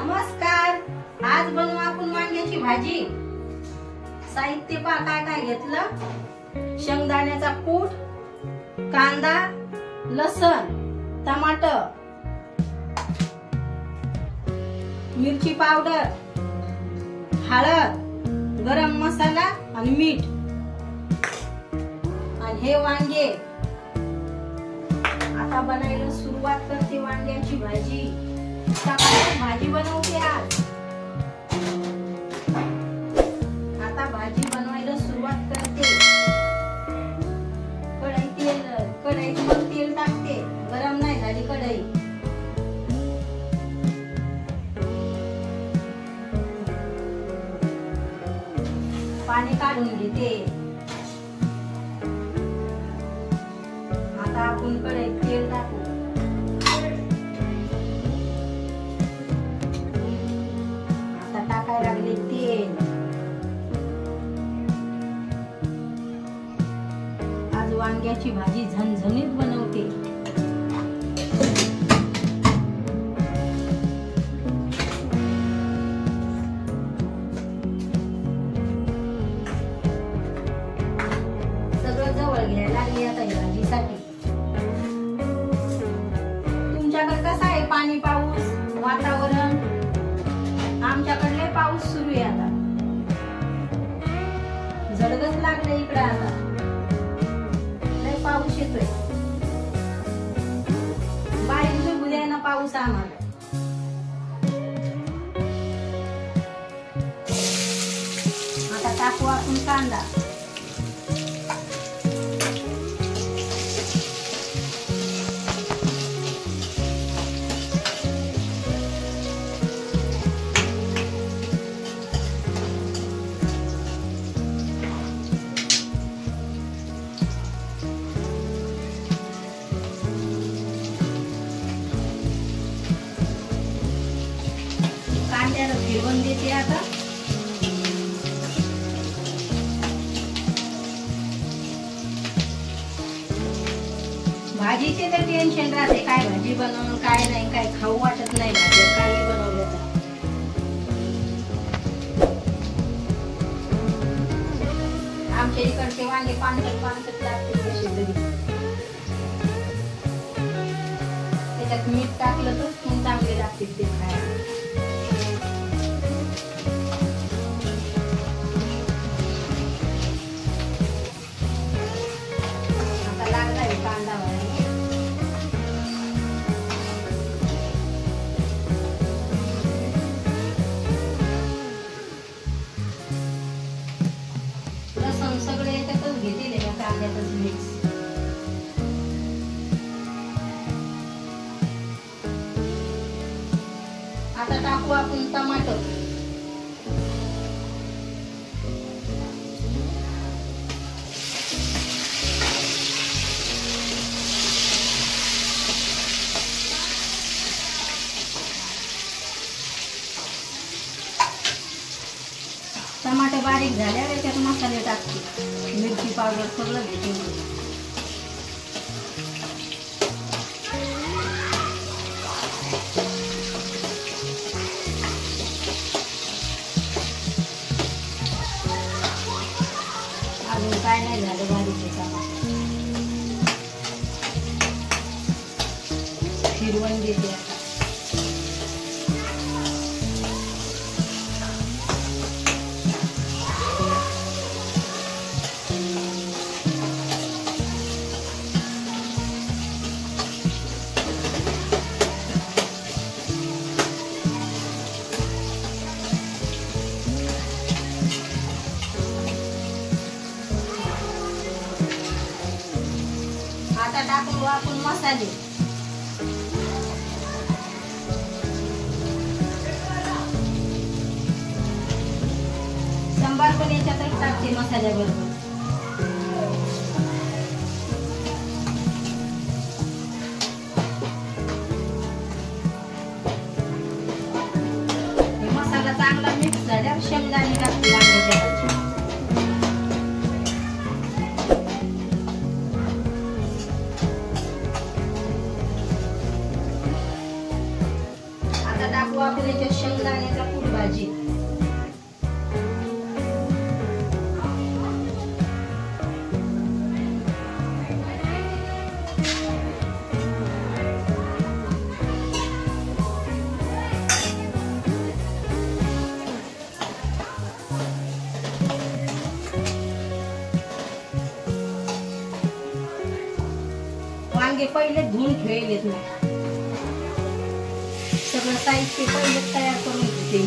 नमस्कार. आज बनवू आपण वांग्याची भाजी. साहित्य पहा काय काय घेतलं. शेंगदाण्याचा कूट, कांदा, लसण, टमाटर, मिरची पावडर, हळद, गरम मसाला आणि मीठ. आणि हे वांगे. आता बनायला सुरुवात करते वांग्याची भाजी. भाजी बनवते आज. आता भाजी बनवायला सुरुवात करते. कढईत तेल टाकते. गरम नाही झाली कढई. पाणी काढून घेते. आता आपण कढईत तेल टाकू. टाकायला लागले तेल. आज वांग्याची भाजी झणझणीत बनवते. सगळं जवळ घ्यायला लागले आता या भाजीसाठी. तुमच्याकडे कसं आहे पाणी पाऊस वातावरण? आमच्याकडले पाऊस सुरू आहे आता. जडगच लागले इकडे आता. लय पाऊस येतोय. बारीक झुबू द्या ना पाऊस आम्हाला. आता टाकू आपण कांदा. कांद्याला फिरवून देते आता. भाजीचे तर टेन्शन राहते. काय भाजी बनवून काय नाही, काय खाऊ वाटत नाही. भाजी काही बनवलं तर. आमच्या इकडचे वांगे पानसट लागते कसे तरी. त्याच्यात मीठ टाकलं तर चांगले लागते ते खायला. लसूण सगळे याच्यातच घेतले का कांद्यातच मिक्स. आता टाकू आपण टमाटर. टमाटे बारीक झाल्यावर त्याच्यात मसाले टाकते. मिरची पावडर सगळं घेते. अजून काय नाही झालं बारीक. फिरवून देते. आता टाकू आपण मसाले. संबार पण याच्यातच टाकते मसाल्याबरोबर. मसाला चांगला मिक्स झाल्यावर शेंगदाणे टाकते वांग्याच्या भाजीत. आता टाकू आपण याच्यात शेंगदाण्याचा कूट भाजी. वांगे पहिले धुवून ठेवलेत ना, सगळं साहित्य पहिले तयार करून घेते.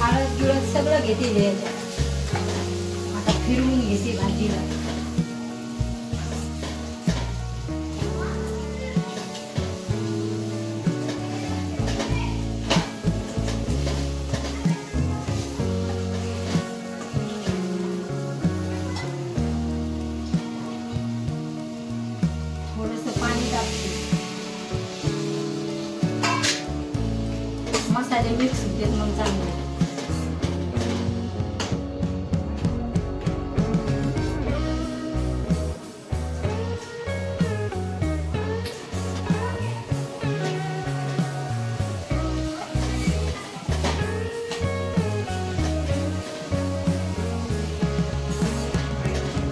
हळद गिळद सगळं घेते याच्यात. आता फिरवून घेते भाजीला. मसाले मिक्स होते मग चांगले.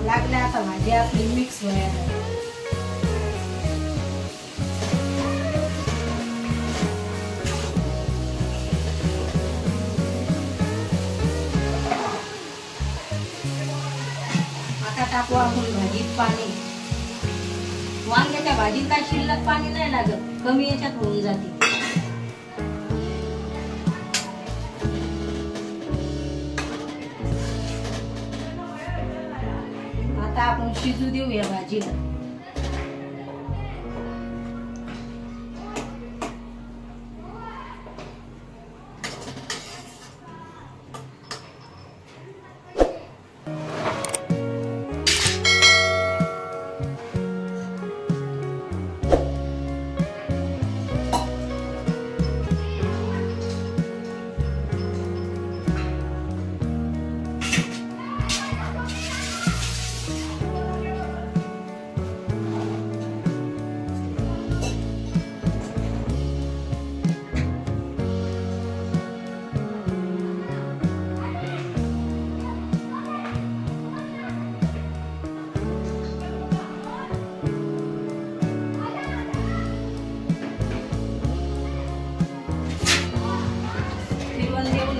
लागले आता भाजी आपली मिक्स व्हायला. टाकू आपण भाजीत पाणी. वांग्याच्या भाजीत काय शिल्लक पाणी नाही लागत, कमी याच्यात होऊन जाते. आता आपण शिजू देऊ या भाजीला.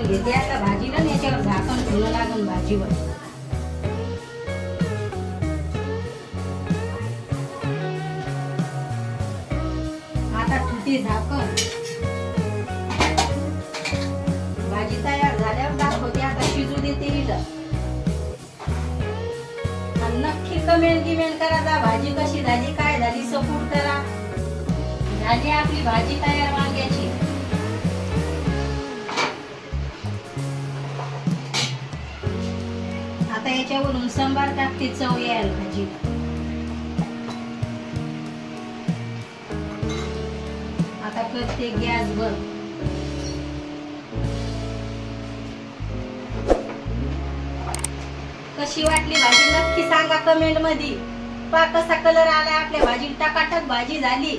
घेते आता भाजीला. याच्यावर झाकण ठेवलं लागेल भाजीवर. आता ठुती झाकण. भाजी तयार झाल्यावर दाखवते. आता शिजू देते हिला. नक्की कमेंट करा, भाजी कशी झाली, काय झाली, सपोर्ट करा. झाली आपली भाजी तयार वांग्याची. आता याच्यावरून सांबार टाकते चव यायला भाजीला. आता करते गॅस बंद. कशी वाटली भाजी नक्की सांगा कमेंट मध्ये. पहा कसा कलर आलाय आपल्या भाजीला. टकाटक भाजी झाली.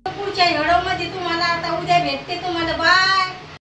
पुढच्या व्हिडिओ मध्ये तुम्हाला आता उद्या भेटते तुम्हाला. बाय.